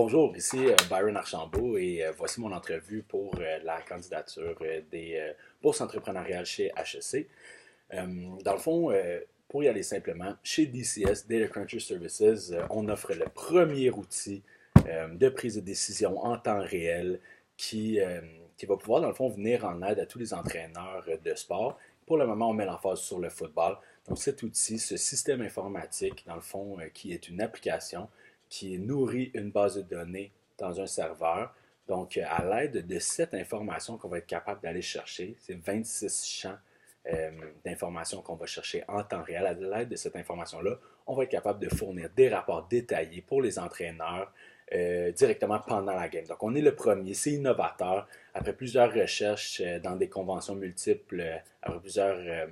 Bonjour, ici Byron Archambault et voici mon entrevue pour la candidature des bourses entrepreneuriales chez HEC. Dans le fond, pour y aller simplement, chez DCS, Data Cruncher Services, on offre le premier outil de prise de décision en temps réel qui, euh, qui va pouvoir, dans le fond, venir en aide à tous les entraîneurs de sport. Pour le moment, on met l'emphase sur le football. Donc, cet outil, ce système informatique, dans le fond, qui est une application qui nourrit une base de données dans un serveur. Donc, à l'aide de cette information qu'on va être capable d'aller chercher, c'est 26 champs d'informations qu'on va chercher en temps réel. À l'aide de cette information-là, on va être capable de fournir des rapports détaillés pour les entraîneurs directement pendant la game. Donc, on est le premier, c'est innovateur. Après plusieurs recherches dans des conventions multiples, après plusieurs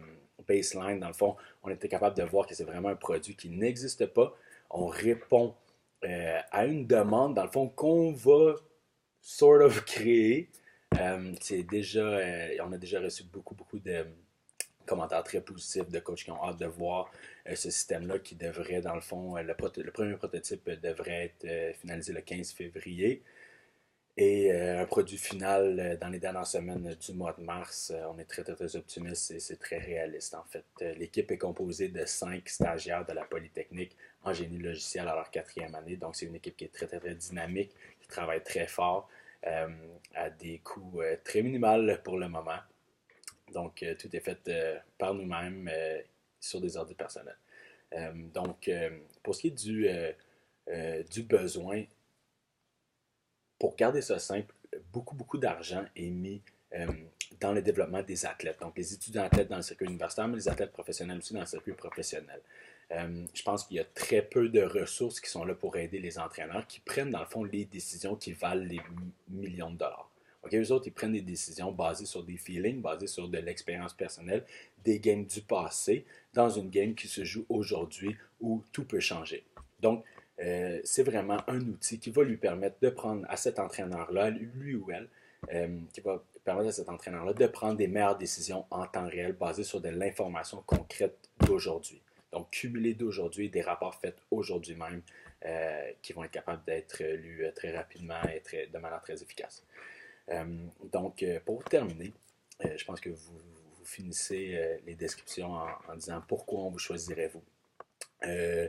baselines, dans le fond, on était capable de voir que c'est vraiment un produit qui n'existe pas. On répond à une demande, dans le fond, qu'on va sort of créer. On a déjà reçu beaucoup de commentaires très positifs de coachs qui ont hâte de voir ce système-là qui devrait, dans le fond, le premier prototype devrait être finalisé le 15 février. Et un produit final dans les dernières semaines du mois de mars, on est très optimiste et c'est très réaliste en fait. L'équipe est composée de 5 stagiaires de la Polytechnique en génie logiciel à leur quatrième année. Donc c'est une équipe qui est très dynamique, qui travaille très fort, euh, à des coûts très minimales pour le moment. Donc tout est fait par nous-mêmes sur des ordres personnels. Pour ce qui est du besoin, pour garder ça simple, beaucoup d'argent est mis euh, dans le développement des athlètes. Donc, les étudiants athlètes dans le circuit universitaire, mais les athlètes professionnels aussi dans le circuit professionnel. Je pense qu'il y a très peu de ressources qui sont là pour aider les entraîneurs qui prennent, dans le fond, les décisions qui valent les millions de dollars. OK, eux autres, ils prennent des décisions basées sur des feelings, basées sur de l'expérience personnelle, des games du passé, dans une game qui se joue aujourd'hui où tout peut changer. Donc, c'est vraiment un outil qui va lui permettre de prendre à cet entraîneur-là, lui ou elle, qui va permettre à cet entraîneur-là de prendre des meilleures décisions en temps réel basées sur de l'information concrète d'aujourd'hui. Donc, cumuler d'aujourd'hui des rapports faits aujourd'hui même qui vont être capables d'être lus très rapidement et de manière très efficace. Pour terminer, je pense que vous finissez les descriptions en disant pourquoi on vous choisirait vous. Euh,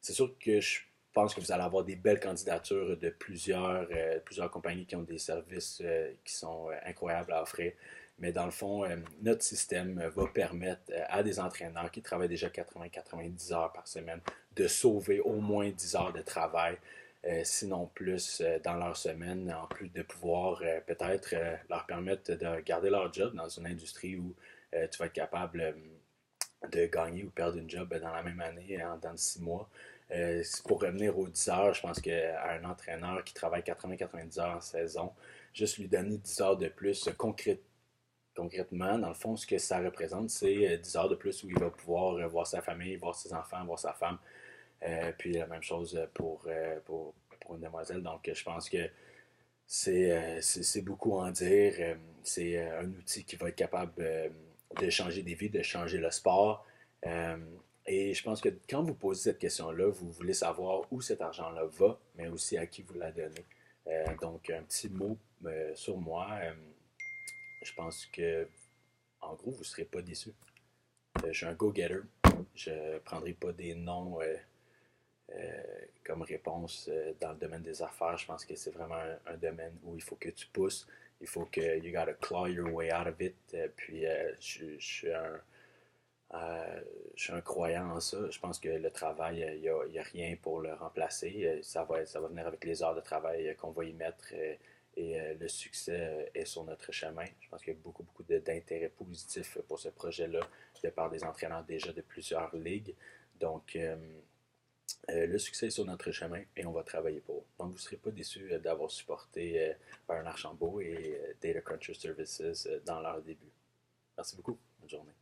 c'est sûr que je pense que vous allez avoir des belles candidatures de plusieurs compagnies qui ont des services qui sont incroyables à offrir. Mais dans le fond, notre système va permettre à des entraîneurs qui travaillent déjà 80-90 heures par semaine de sauver au moins 10 heures de travail, sinon plus, dans leur semaine, en plus de pouvoir peut-être leur permettre de garder leur job dans une industrie où tu vas être capable de gagner ou perdre une job dans la même année dans 6 mois. Pour revenir aux 10 heures, je pense qu'à un entraîneur qui travaille 80-90 heures en saison, juste lui donner 10 heures de plus concrètement, dans le fond, ce que ça représente, c'est 10 heures de plus où il va pouvoir voir sa famille, voir ses enfants, voir sa femme. Puis la même chose pour une demoiselle. Donc, je pense que c'est beaucoup en dire. C'est un outil qui va être capable de changer des vies, de changer le sport. Euh, et je pense que quand vous posez cette question-là, vous voulez savoir où cet argent-là va, mais aussi à qui vous la donnez. Donc, un petit mot sur moi. Je pense que, en gros, vous ne serez pas déçus. Je suis un go-getter. Je ne prendrai pas des noms comme réponse dans le domaine des affaires. Je pense que c'est vraiment un domaine où il faut que tu pousses. Il faut que you gotta claw your way out of it. Je suis un croyant en ça. Je pense que le travail, il y a rien pour le remplacer. Ça va venir avec les heures de travail qu'on va y mettre et le succès est sur notre chemin. Je pense qu'il y a beaucoup d'intérêt positif pour ce projet-là de par des entraîneurs déjà de plusieurs ligues. Donc, le succès est sur notre chemin et on va travailler pour. Donc, vous ne serez pas déçus d'avoir supporté Byron Archambault et Data Cruncher Services dans leur début. Merci beaucoup. Bonne journée.